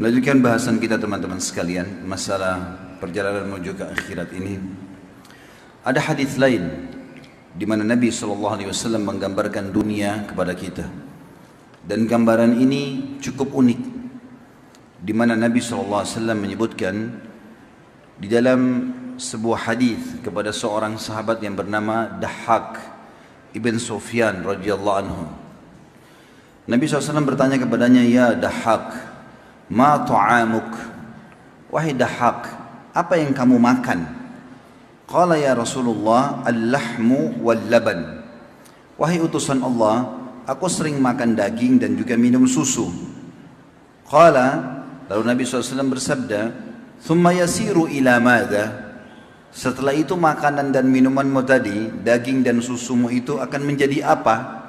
Melanjutkan bahasan kita teman-teman sekalian, masalah perjalanan menuju ke akhirat ini. Ada hadis lain di mana Nabi SAW menggambarkan dunia kepada kita, dan gambaran ini cukup unik, di mana Nabi SAW menyebutkan di dalam sebuah hadis kepada seorang sahabat yang bernama Dahhak ibn Sufyan radhiyallahu anhu. Nabi SAW bertanya kepadanya, "Ya Dahhak, ma ta'amuk?" Wahai Dahhak, apa yang kamu makan? Qala ya Rasulullah, al-lahmu wal-laban. Wahai utusan Allah, aku sering makan daging dan juga minum susu. Qala, lalu Nabi SAW bersabda, thumma yasiru ila madha? Setelah itu makanan dan minumanmu tadi, daging dan susumu itu akan menjadi apa?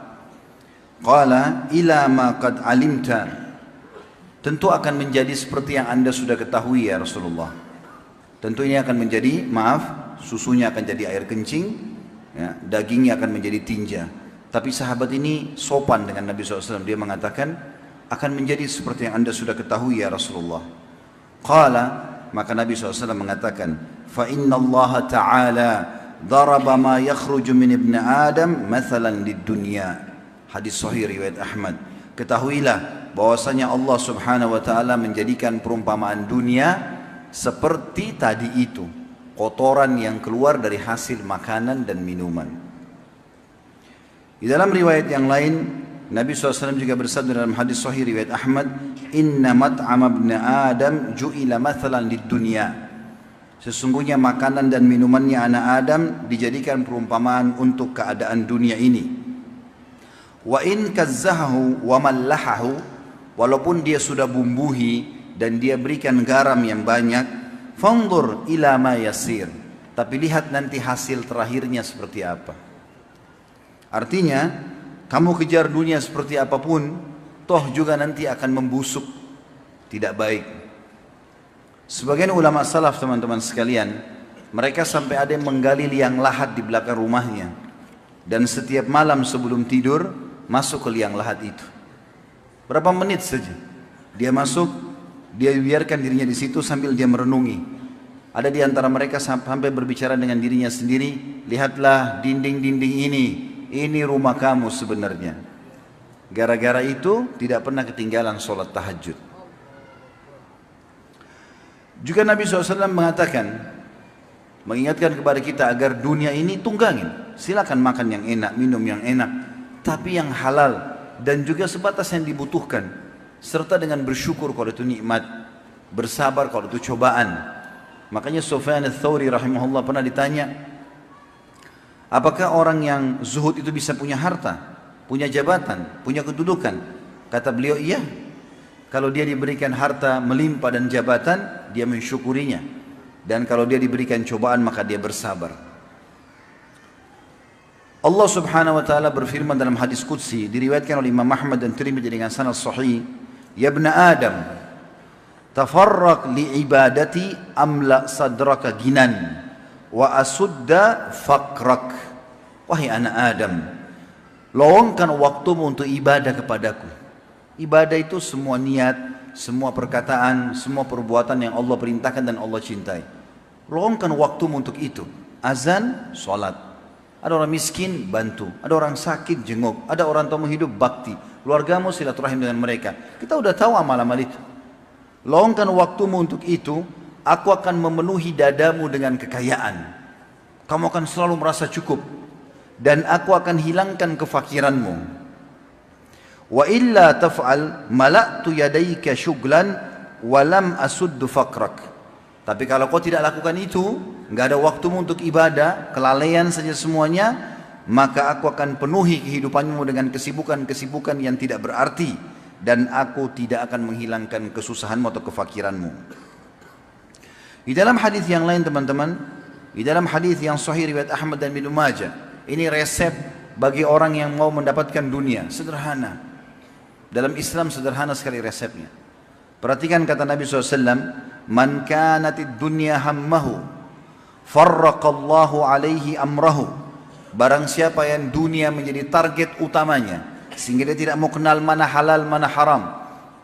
Qala, ila ma qad alimta. Tentu akan menjadi seperti yang anda sudah ketahui ya Rasulullah. Tentu ini akan menjadi, susunya akan jadi air kencing, ya, dagingnya akan menjadi tinja. Tapi sahabat ini sopan dengan Nabi SAW. Dia mengatakan, akan menjadi seperti yang anda sudah ketahui ya Rasulullah. Qala, maka Nabi SAW mengatakan, fa inna Allah Ta'ala daraba ma yakhruju min ibn Adam mathalan lid dunya. Hadis sahih riwayat Ahmad. Ketahuilah bahwasanya Allah Subhanahu wa Ta'ala menjadikan perumpamaan dunia seperti tadi itu, kotoran yang keluar dari hasil makanan dan minuman. Di dalam riwayat yang lain, Nabi SAW juga bersabda dalam hadis sahih riwayat Ahmad, inna mat'am ibn Adam ju'ila mathalan lid dunya. Sesungguhnya makanan dan minumannya anak Adam dijadikan perumpamaan untuk keadaan dunia ini. Wa in kazzahu wa mallahahu, walaupun dia sudah bumbuhi dan dia berikan garam yang banyak, fanzur ila ma yasir, tapi lihat nanti hasil terakhirnya seperti apa. Artinya, kamu kejar dunia seperti apapun, toh juga nanti akan membusuk, tidak baik. Sebagian ulama salaf teman-teman sekalian, mereka sampai ada yang menggali liang lahat di belakang rumahnya, dan setiap malam sebelum tidur masuk ke liang lahat itu. Berapa menit saja dia masuk, dia biarkan dirinya di situ sambil dia merenungi. Ada di antara mereka sampai berbicara dengan dirinya sendiri, lihatlah dinding-dinding ini rumah kamu sebenarnya. Gara-gara itu tidak pernah ketinggalan sholat tahajud. Juga Nabi SAW mengatakan, mengingatkan kepada kita agar dunia ini tunggangin. Silakan makan yang enak, minum yang enak, tapi yang halal dan juga sebatas yang dibutuhkan, serta dengan bersyukur kalau itu nikmat, bersabar kalau itu cobaan. Makanya Sufyan ats-Tsauri rahimahullah pernah ditanya, apakah orang yang zuhud itu bisa punya harta, punya jabatan, punya kedudukan? Kata beliau, iya. Kalau dia diberikan harta melimpah dan jabatan, dia mensyukurinya. Dan kalau dia diberikan cobaan, maka dia bersabar. Allah Subhanahu wa Ta'ala berfirman dalam hadis qudsi, diriwayatkan oleh Imam Ahmad dan Tirmidzi dengan sanad sahih, ya ibn Adam, tafarraq li ibadati amla sadraka ginan wa asudda faqrak. Wahai anak Adam, lowongkan waktumu untuk ibadah kepadaku. Ibadah itu semua niat, semua perkataan, semua perbuatan yang Allah perintahkan dan Allah cintai. Lowongkan waktumu untuk itu. Azan, salat. Ada orang miskin, bantu. Ada orang sakit, jenguk. Ada orang tamu hidup, bakti. Keluargamu silaturahim dengan mereka. Kita udah tahu amal-amal itu. Lowongkan waktumu untuk itu, aku akan memenuhi dadamu dengan kekayaan. Kamu akan selalu merasa cukup. Dan aku akan hilangkan kefakiranmu. Wa illa taf'al mala'tu yadayka syuglan walam asuddu faqrak. Tapi kalau kau tidak lakukan itu, enggak ada waktumu untuk ibadah, kelalaian saja semuanya, maka aku akan penuhi kehidupanmu dengan kesibukan-kesibukan yang tidak berarti, dan aku tidak akan menghilangkan kesusahanmu atau kefakiranmu. Di dalam hadis yang lain teman-teman, di dalam hadis yang sahih riwayat Ahmad dan Ibnu Majah, ini resep bagi orang yang mau mendapatkan dunia, sederhana. Dalam Islam sederhana sekali resepnya. Perhatikan kata Nabi SAW, man kanatid dunya hammahu farraqallahu alaihi amrahu. Barang siapa yang dunia menjadi target utamanya, sehingga dia tidak mau kenal mana halal mana haram,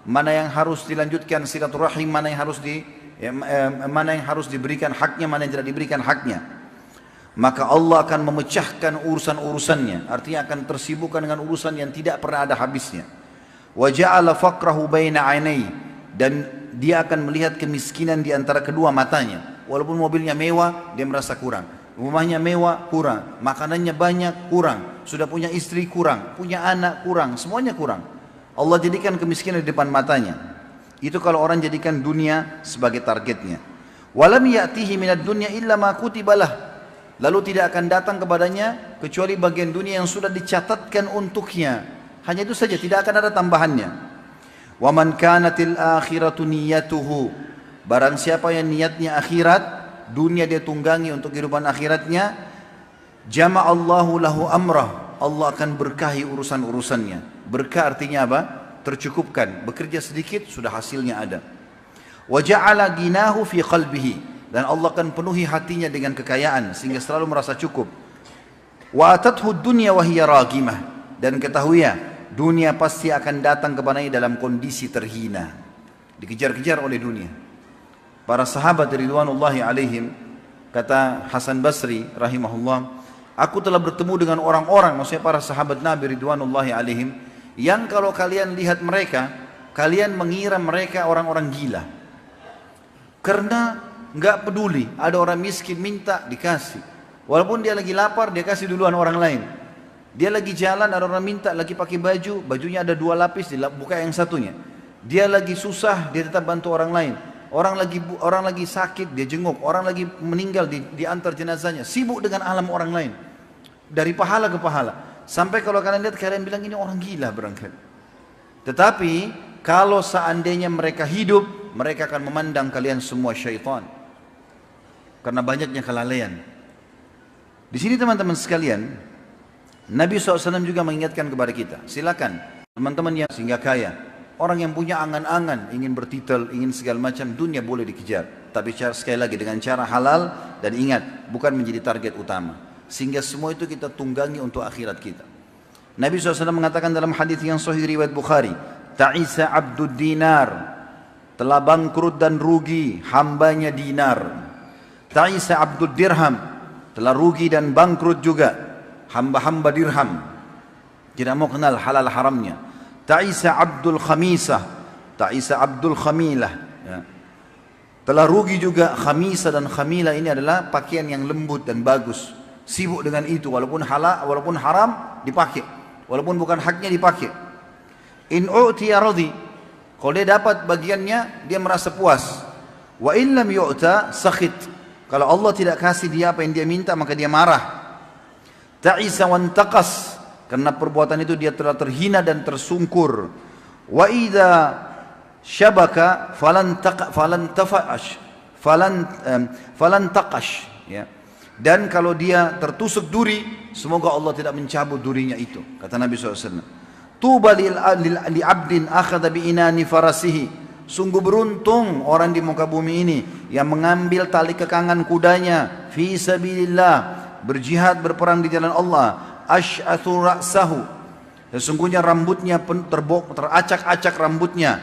mana yang harus dilanjutkan silaturahim, mana yang harus diberikan haknya, mana yang tidak diberikan haknya. Maka Allah akan memecahkan urusan-urusannya, artinya akan tersibukkan dengan urusan yang tidak pernah ada habisnya. Wa ja'ala faqrahu baina 'ainai, dan dia akan melihat kemiskinan di antara kedua matanya. Walaupun mobilnya mewah, dia merasa kurang. Rumahnya mewah, kurang. Makanannya banyak, kurang. Sudah punya istri, kurang. Punya anak, kurang. Semuanya kurang. Allah jadikan kemiskinan di depan matanya. Itu kalau orang jadikan dunia sebagai targetnya. Walam ya'tihi minad dunya illa ma kutibalah. Lalu tidak akan datang kepadanya kecuali bagian dunia yang sudah dicatatkan untuknya. Hanya itu saja, tidak akan ada tambahannya. Wa man kanatil akhiratu niyyatuhu. Barang siapa yang niatnya akhirat, dunia dia tunggangi untuk kehidupan akhiratnya, jama'allahu lahu amrah. Allah akan berkahi urusan-urusannya. Berkah artinya apa? Tercukupkan. Bekerja sedikit sudah hasilnya ada. Wa ja'ala ginahu fi qalbihi. Dan Allah akan penuhi hatinya dengan kekayaan sehingga selalu merasa cukup. Wa atathu dunya wa hiya ragimah. Dan ketahui ya, dunia pasti akan datang kepadanya dalam kondisi terhina. Dikejar-kejar oleh dunia. Para sahabat ridwanullahi alaihim, kata Hasan Basri rahimahullah, aku telah bertemu dengan orang-orang, maksudnya para sahabat Nabi ridwanullahi alaihim, yang kalau kalian lihat mereka, kalian mengira mereka orang-orang gila. Karena nggak peduli, ada orang miskin minta dikasih. Walaupun dia lagi lapar, dia kasih duluan orang lain. Dia lagi jalan, ada orang minta, lagi pakai baju, bajunya ada 2 lapis, dia buka yang satunya. Dia lagi susah, dia tetap bantu orang lain. Orang lagi sakit, dia jenguk. Orang lagi meninggal, diantar jenazahnya. Sibuk dengan alam orang lain. Dari pahala ke pahala. Sampai kalau kalian lihat, kalian bilang ini orang gila barangkali. Tetapi kalau seandainya mereka hidup, mereka akan memandang kalian semua syaitan. Karena banyaknya kelalaian. Di sini teman-teman sekalian, Nabi SAW juga mengingatkan kepada kita, silakan teman-teman yang sehingga kaya, orang yang punya angan-angan, ingin bertitel, ingin segala macam, dunia boleh dikejar. Tapi sekali lagi dengan cara halal, dan ingat, bukan menjadi target utama. Sehingga semua itu kita tunggangi untuk akhirat kita. Nabi SAW mengatakan dalam hadis yang sahih riwayat Bukhari, Ta'isa abdud dinar, telah bangkrut dan rugi hambanya dinar. Ta'isa abdud dirham, telah rugi dan bangkrut juga hamba-hamba dirham, tidak mau kenal halal haramnya. Ta'isa abdul khamisah, ta'isa abdul khamilah, ya. Telah rugi juga khamisah, dan khamilah ini adalah pakaian yang lembut dan bagus. Sibuk dengan itu, walaupun halal, walaupun haram dipakai, walaupun bukan haknya dipakai. In u'tiya radhi, kalau dia dapat bagiannya dia merasa puas. Wa in lam yu'ta sakhit, kalau Allah tidak kasih dia apa yang dia minta maka dia marah. Ta'isa wantaqas, karena perbuatan itu dia telah terhina dan tersungkur. Wa idza syabaka falan taqash, ya. Dan kalau dia tertusuk duri, semoga Allah tidak mencabut durinya itu, kata Nabi SAW. Tuba li abdin akhadha bi inani farasihi, sungguh beruntung orang di muka bumi ini yang mengambil tali kekangan kudanya fi sabilillah, berjihad berperang di jalan Allah. Ash'athu ra'sahu, sesungguhnya rambutnya teracak-acak rambutnya.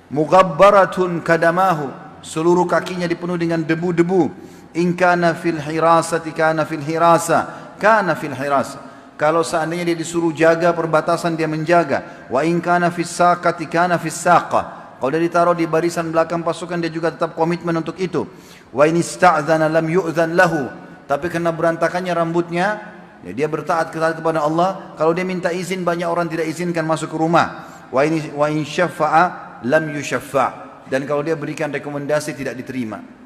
Mughabbaratun kadamahu, seluruh kakinya dipenuhi dengan debu-debu. In kana fil hirasati kana fil hirasa kana fil hirasa, kalau seandainya dia disuruh jaga perbatasan dia menjaga. Wa in kana fis saqati kana fis saqa, kalau dia ditaruh di barisan belakang pasukan dia juga tetap komitmen untuk itu. Wa in ista'dzana lam yu'dzan lahu, tapi karena berantakannya rambutnya, ya dia bertaat kepada Allah. Kalau dia minta izin, banyak orang tidak izinkan masuk ke rumah. Wa in syaffa'a lam yushaffa', dan kalau dia berikan rekomendasi tidak diterima.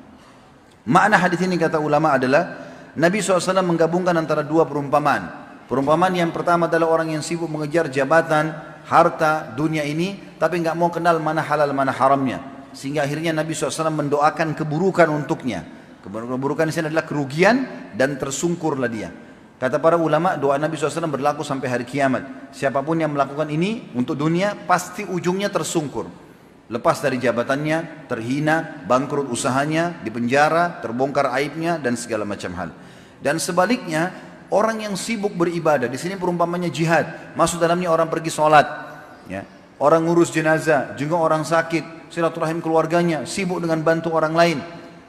Makna hadis ini kata ulama adalah Nabi SAW menggabungkan antara 2 perumpamaan. Perumpamaan yang pertama adalah orang yang sibuk mengejar jabatan, harta, dunia ini, tapi nggak mau kenal mana halal mana haramnya. Sehingga akhirnya Nabi SAW mendoakan keburukan untuknya. Keburukan di sini adalah kerugian dan tersungkurlah dia. Kata para ulama, doa Nabi SAW berlaku sampai hari kiamat. Siapapun yang melakukan ini untuk dunia, pasti ujungnya tersungkur. Lepas dari jabatannya, terhina, bangkrut usahanya, dipenjara, terbongkar aibnya, dan segala macam hal. Dan sebaliknya, orang yang sibuk beribadah, di sini perumpamannya jihad, masuk dalamnya orang pergi sholat, ya. Orang ngurus jenazah, juga orang sakit, silaturahim keluarganya, sibuk dengan bantu orang lain.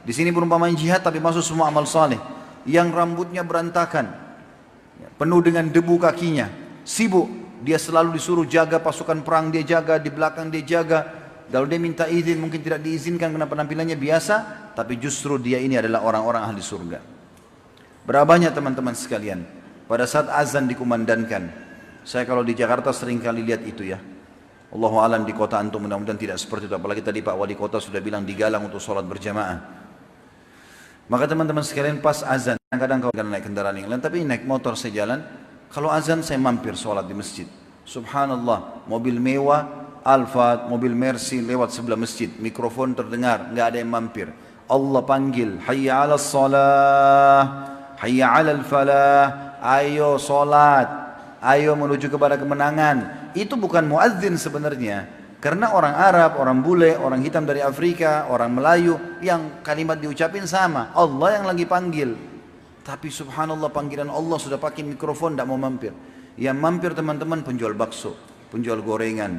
Di sini perumpamaan jihad tapi masuk semua amal saleh. Yang rambutnya berantakan, penuh dengan debu kakinya, sibuk, dia selalu disuruh jaga pasukan perang, dia jaga, di belakang dia jaga. Kalau dia minta izin mungkin tidak diizinkan karena penampilannya biasa, tapi justru dia ini adalah orang-orang ahli surga. Berapa banyak teman-teman sekalian, pada saat azan dikumandangkan, saya kalau di Jakarta sering kali lihat itu ya. Allahu alam di kota antum mudah-mudahan tidak seperti itu, apalagi tadi Pak Wali Kota sudah bilang digalang untuk sholat berjamaah. Maka teman-teman sekalian pas azan, kadang-kadang kalau naik kendaraan yang lain, tapi naik motor saya jalan, kalau azan saya mampir sholat di masjid. Subhanallah, mobil mewah, Alfa, mobil Mercy lewat sebelah masjid, mikrofon terdengar, nggak ada yang mampir. Allah panggil, hayya 'alas shalah, hayya 'alal falah, ayo sholat, ayo menuju kepada kemenangan. Itu bukan muadzin sebenarnya, karena orang Arab, orang bule, orang hitam dari Afrika, orang Melayu, yang kalimat diucapin sama, Allah yang lagi panggil. Tapi subhanallah panggilan Allah sudah pakai mikrofon, tidak mau mampir. Yang mampir teman-teman penjual bakso, penjual gorengan,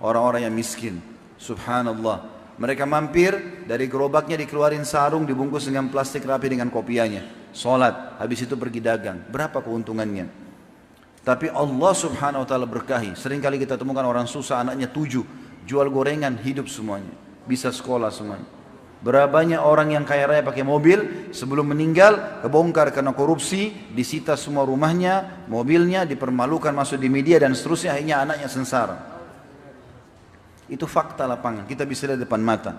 orang-orang yang miskin. Subhanallah, mereka mampir, dari gerobaknya dikeluarin sarung, dibungkus dengan plastik rapi dengan kopiahnya, sholat, habis itu pergi dagang. Berapa keuntungannya? Tapi Allah subhanahu wa ta'ala berkahi. Seringkali kita temukan orang susah, anaknya 7, jual gorengan, hidup semuanya, bisa sekolah semuanya. Berapa banyak orang yang kaya raya pakai mobil, sebelum meninggal kebongkar karena korupsi, disita semua rumahnya, mobilnya, dipermalukan, masuk di media dan seterusnya, akhirnya anaknya sengsara. Itu fakta lapangan, kita bisa lihat depan mata.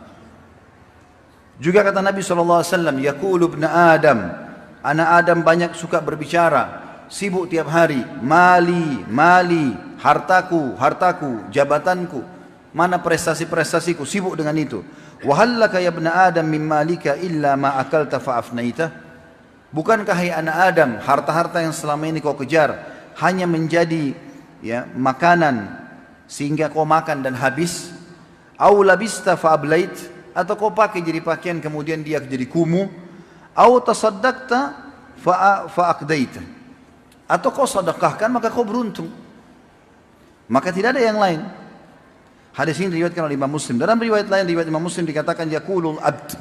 Juga kata Nabi SAW, yaqulu ibn Adam, anak Adam banyak suka berbicara, sibuk tiap hari, mali, mali, hartaku, hartaku, jabatanku, mana prestasi-prestasiku, sibuk dengan itu. Wa hallaka ya ibn Adam min malika illa ma akalta fa afnaita. Bukankah hai anak Adam, harta-harta yang selama ini kau kejar hanya menjadi ya makanan sehingga kau makan dan habis? Au labista fa ablait, atau kau pakai jadi pakaian kemudian dia jadi kumuh? Au tasaddaqta fa aqdaita, atau kau sedekahkan maka kau beruntung. Maka tidak ada yang lain. Hadis ini diriwayatkan oleh Imam Muslim. Dalam riwayat lain, riwayat Imam Muslim dikatakan yaqulul abd,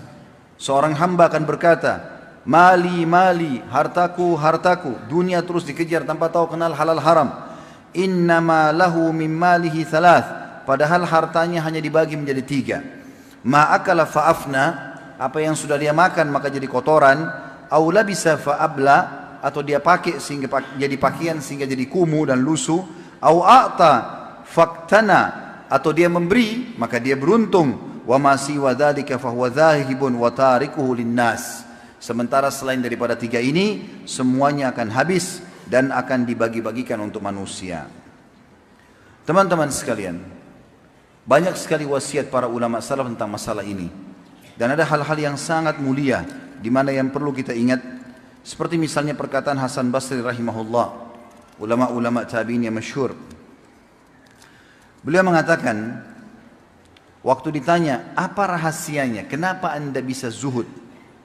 seorang hamba akan berkata, mali mali, hartaku hartaku, dunia terus dikejar tanpa tahu kenal halal haram. Innama lahu min malihi thalath, padahal hartanya hanya dibagi menjadi 3. Ma akala fa afna, apa yang sudah dia makan maka jadi kotoran. Au labisa fa abla, atau dia pakai sehingga jadi pakaian sehingga jadi kumuh dan lusuh. Au a'ta faktana, atau dia memberi maka dia beruntung. Wa ma siwa dzalika fa huwa dzahibun wa tarikuhu linnas. Sementara selain daripada 3 ini semuanya akan habis dan akan dibagi-bagikan untuk manusia. Teman-teman sekalian, banyak sekali wasiat para ulama salaf tentang masalah ini, dan ada hal-hal yang sangat mulia di mana yang perlu kita ingat. Seperti misalnya perkataan Hasan Basri rahimahullah, ulama-ulama tabi'in yang masyhur. Beliau mengatakan, waktu ditanya, apa rahasianya? Kenapa anda bisa zuhud?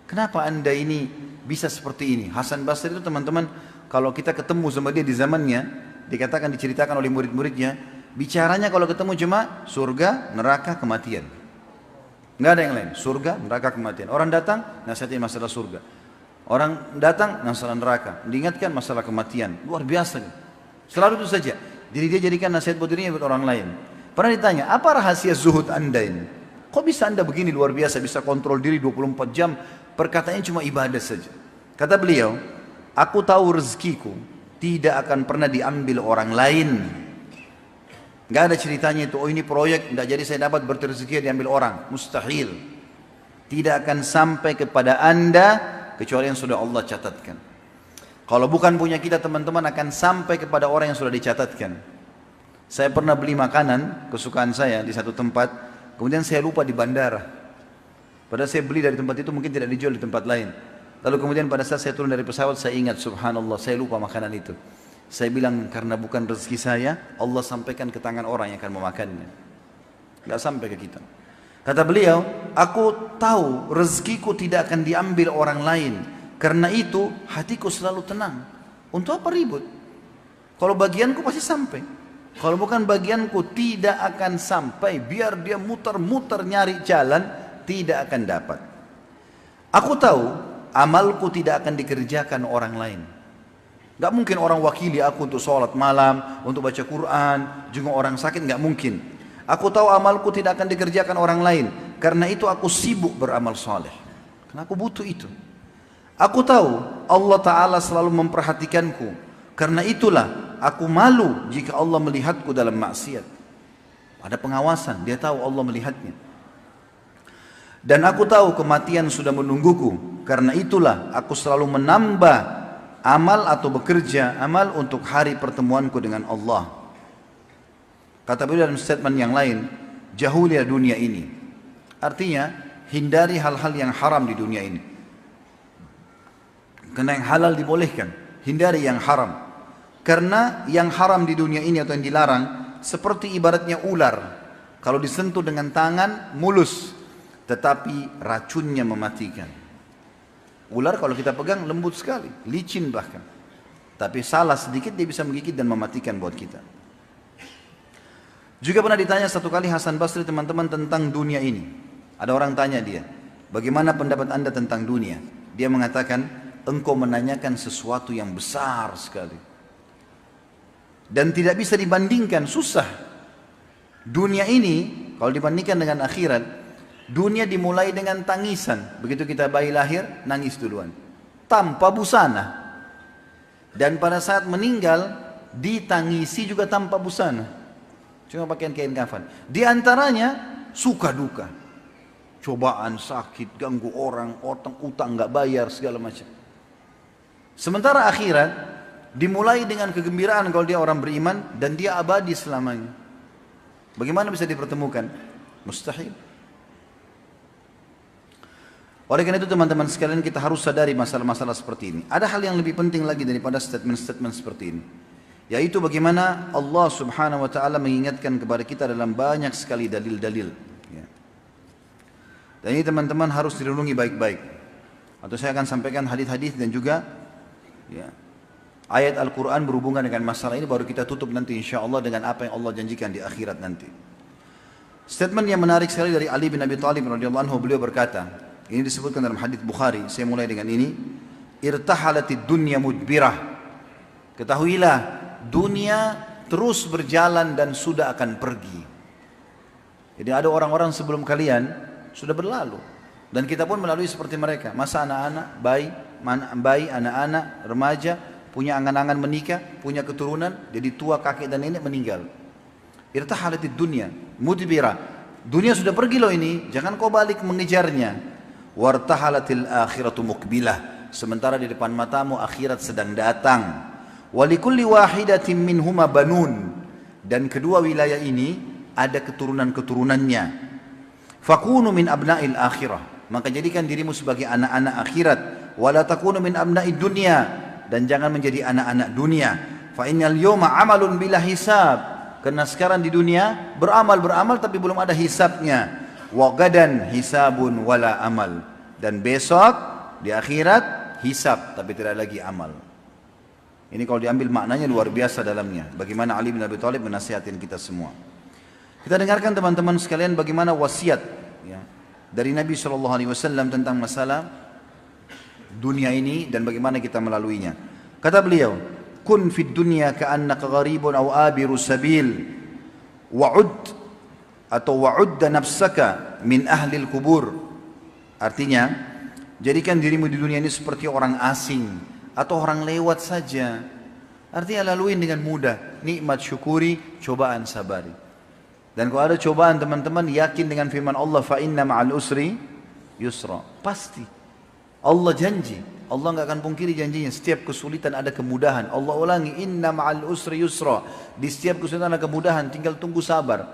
Kenapa anda ini bisa seperti ini? Hasan Basri itu teman-teman, kalau kita ketemu sama dia di zamannya, dikatakan, diceritakan oleh murid-muridnya, bicaranya kalau ketemu cuma surga, neraka, kematian. Nggak ada yang lain, surga, neraka, kematian. Orang datang, nasihatin masalah surga. Orang datang, masalah neraka. Diingatkan masalah kematian. Luar biasa. Selalu itu saja. Jadi dia jadikan nasihat buat dirinya buat orang lain. Pernah ditanya, apa rahasia zuhud anda ini? Kok bisa anda begini luar biasa, bisa kontrol diri 24 jam, perkataannya cuma ibadah saja. Kata beliau, aku tahu rezekiku tidak akan pernah diambil orang lain. Gak ada ceritanya itu, oh ini proyek, tidak jadi saya dapat berrezeki diambil orang. Mustahil. Tidak akan sampai kepada anda, kecuali yang sudah Allah catatkan. Kalau bukan punya kita teman-teman akan sampai kepada orang yang sudah dicatatkan. Saya pernah beli makanan kesukaan saya di satu tempat, kemudian saya lupa di bandara. Padahal saya beli dari tempat itu mungkin tidak dijual di tempat lain. Lalu kemudian pada saat saya turun dari pesawat saya ingat, subhanallah saya lupa makanan itu. Saya bilang karena bukan rezeki saya, Allah sampaikan ke tangan orang yang akan memakannya. Tidak sampai ke kita. Kata beliau, aku tahu rezekiku tidak akan diambil orang lain. Karena itu hatiku selalu tenang. Untuk apa ribut? Kalau bagianku pasti sampai. Kalau bukan bagianku tidak akan sampai, biar dia muter-muter nyari jalan, tidak akan dapat. Aku tahu amalku tidak akan dikerjakan orang lain. Gak mungkin orang wakili aku untuk sholat malam, untuk baca Quran, jenguk orang sakit, gak mungkin. Aku tahu amalku tidak akan dikerjakan orang lain. Karena itu aku sibuk beramal soleh. Karena aku butuh itu. Aku tahu Allah Ta'ala selalu memperhatikanku. Karena itulah aku malu jika Allah melihatku dalam maksiat. Ada pengawasan, dia tahu Allah melihatnya. Dan aku tahu kematian sudah menungguku. Karena itulah aku selalu menambah amal atau bekerja amal untuk hari pertemuanku dengan Allah. Kata beliau dalam statement yang lain, jauhilah dunia ini. Artinya, hindari hal-hal yang haram di dunia ini. Karena yang halal dibolehkan, hindari yang haram. Karena yang haram di dunia ini atau yang dilarang, seperti ibaratnya ular. Kalau disentuh dengan tangan, mulus. Tetapi racunnya mematikan. Ular kalau kita pegang lembut sekali, licin bahkan. Tapi salah sedikit dia bisa menggigit dan mematikan buat kita. Juga pernah ditanya satu kali Hasan Basri teman-teman tentang dunia ini. Ada orang tanya dia, bagaimana pendapat anda tentang dunia? Dia mengatakan, engkau menanyakan sesuatu yang besar sekali. Dan tidak bisa dibandingkan, susah. Dunia ini, kalau dibandingkan dengan akhirat, dunia dimulai dengan tangisan. Begitu kita bayi lahir, nangis duluan. Tanpa busana. Dan pada saat meninggal, ditangisi juga tanpa busana. Cuma pakaian kain kafan. Di antaranya, suka duka. Cobaan, sakit, ganggu orang, utang nggak bayar, segala macam. Sementara akhirat, dimulai dengan kegembiraan kalau dia orang beriman, dan dia abadi selamanya. Bagaimana bisa dipertemukan? Mustahil. Oleh karena itu teman-teman sekalian, kita harus sadari masalah-masalah seperti ini. Ada hal yang lebih penting lagi daripada statement-statement seperti ini, yaitu bagaimana Allah Subhanahu wa ta'ala mengingatkan kepada kita dalam banyak sekali dalil-dalil. Dan ini teman-teman harus direnungi baik-baik. Atau saya akan sampaikan hadis-hadis dan juga ayat Al-Quran berhubungan dengan masalah ini, baru kita tutup nanti insya Allah dengan apa yang Allah janjikan di akhirat nanti. Statement yang menarik sekali dari Ali bin Abi Thalib radhiyallahu anhu, beliau berkata, ini disebutkan dalam hadis Bukhari, saya mulai dengan ini, irtahalatid dunya mudbirah. Ketahuilah, dunia terus berjalan dan sudah akan pergi. Jadi ada orang-orang sebelum kalian sudah berlalu, dan kita pun melalui seperti mereka. Masa anak-anak, bayi, anak-anak, remaja, punya angan-angan menikah, punya keturunan, jadi tua, kakek dan nenek meninggal. Irtahalatid dunya mudbirah. Dunia sudah pergi loh ini, jangan kau balik mengejarnya. Wartahalatil akhiratu mukbilah. Sementara di depan matamu akhirat sedang datang. Walikulli wahidatin minhuma banun. Dan kedua wilayah ini ada keturunan-keturunannya. Fakunu min abna'il akhirah. Maka jadikan dirimu sebagai anak-anak akhirat. Wala takunu min abna'id dunya. Dan jangan menjadi anak-anak dunia. Fa innal yawma amalun bila hisab. Karena sekarang di dunia beramal tapi belum ada hisabnya. Wa gadan hisabun wala amal. Dan besok di akhirat hisab tapi tidak lagi amal. Ini kalau diambil maknanya luar biasa dalamnya. Bagaimana Ali bin Abi Thalib menasihatin kita semua. Kita dengarkan teman-teman sekalian bagaimana wasiat dari Nabi SAW tentang masalah dunia ini dan bagaimana kita melaluinya. Kata beliau, kun fid dunya ka'annaka gharibun aw abiru sabil wa'ud atau wa'udda nafsaka min ahlil kubur. Artinya, jadikan dirimu di dunia ini seperti orang asing atau orang lewat saja. Artinya laluin dengan mudah, nikmat syukuri, cobaan sabari. Dan kalau ada cobaan teman-teman, yakin dengan firman Allah, fa inna ma'al usri yusra. Pasti Allah janji, Allah enggak akan pungkiri janjinya. Setiap kesulitan ada kemudahan. Allah ulangi, inna ma'al usri yusra. Di setiap kesulitan ada kemudahan, tinggal tunggu sabar.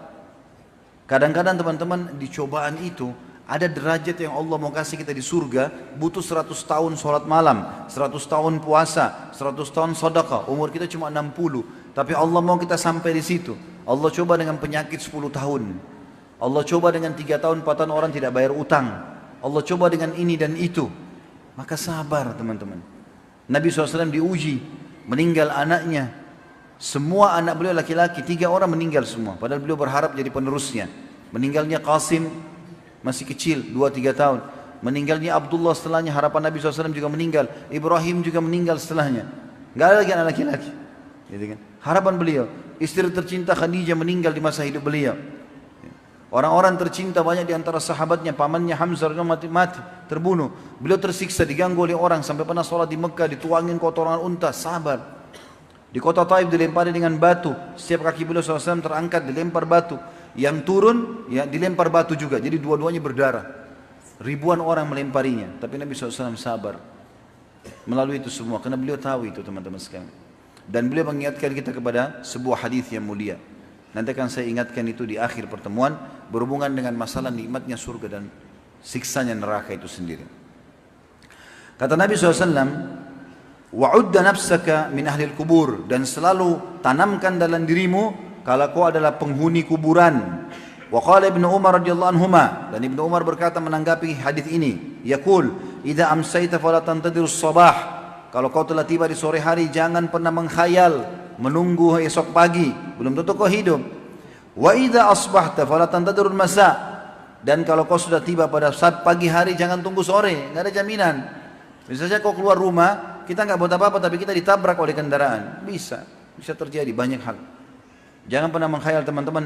Kadang-kadang teman-teman di cobaan itu ada derajat yang Allah mau kasih kita di surga, butuh 100 tahun sholat malam, 100 tahun puasa, 100 tahun sedekah. Umur kita cuma 60, tapi Allah mau kita sampai di situ. Allah coba dengan penyakit 10 tahun. Allah coba dengan 3 tahun, 4 tahun orang tidak bayar utang. Allah coba dengan ini dan itu. Maka sabar teman-teman. Nabi SAW diuji, meninggal anaknya. Semua anak beliau laki-laki, 3 orang meninggal semua. Padahal beliau berharap jadi penerusnya. Meninggalnya Qasim masih kecil, 2-3 tahun. Meninggalnya Abdullah setelahnya, harapan Nabi SAW juga meninggal. Ibrahim juga meninggal setelahnya. Gak ada lagi anak laki-laki. Gitu kan? Harapan beliau. Istri tercinta Khadijah meninggal di masa hidup beliau. Orang-orang tercinta banyak di antara sahabatnya, pamannya Hamzah mati, terbunuh. Beliau tersiksa, diganggu oleh orang sampai pernah sholat di Mekah, dituangin kotoran unta, sabar. Di kota Taif dilempari dengan batu, setiap kaki beliau SAW terangkat, dilempar batu. Yang turun, ya dilempar batu juga, jadi dua-duanya berdarah. Ribuan orang melemparinya, tapi Nabi SAW sabar melalui itu semua, karena beliau tahu itu teman-teman sekalian. Dan beliau mengingatkan kita kepada sebuah hadis yang mulia. Nanti akan saya ingatkan itu di akhir pertemuan, berhubungan dengan masalah nikmatnya surga dan siksanya neraka itu sendiri. Kata Nabi SAW, wa'udda nafsaka min ahlil kubur, dan selalu tanamkan dalam dirimu kalau kau adalah penghuni kuburan. Wa qala Ibnu Umar radhiyallahu anhuma, dan Ibnu Umar berkata menanggapi hadis ini, yaqul idza amsayta fala tantadirus sabah, kalau kau telah tiba di sore hari jangan pernah menghayal menunggu esok pagi, belum tentu kau hidup. Wa idza asbahta fala tantadirul masa, dan kalau kau sudah tiba pada saat pagi hari jangan tunggu sore, enggak ada jaminan. Misalnya kau keluar rumah, kita nggak buat apa-apa tapi kita ditabrak oleh kendaraan, bisa terjadi banyak hal. Jangan pernah menghayal teman-teman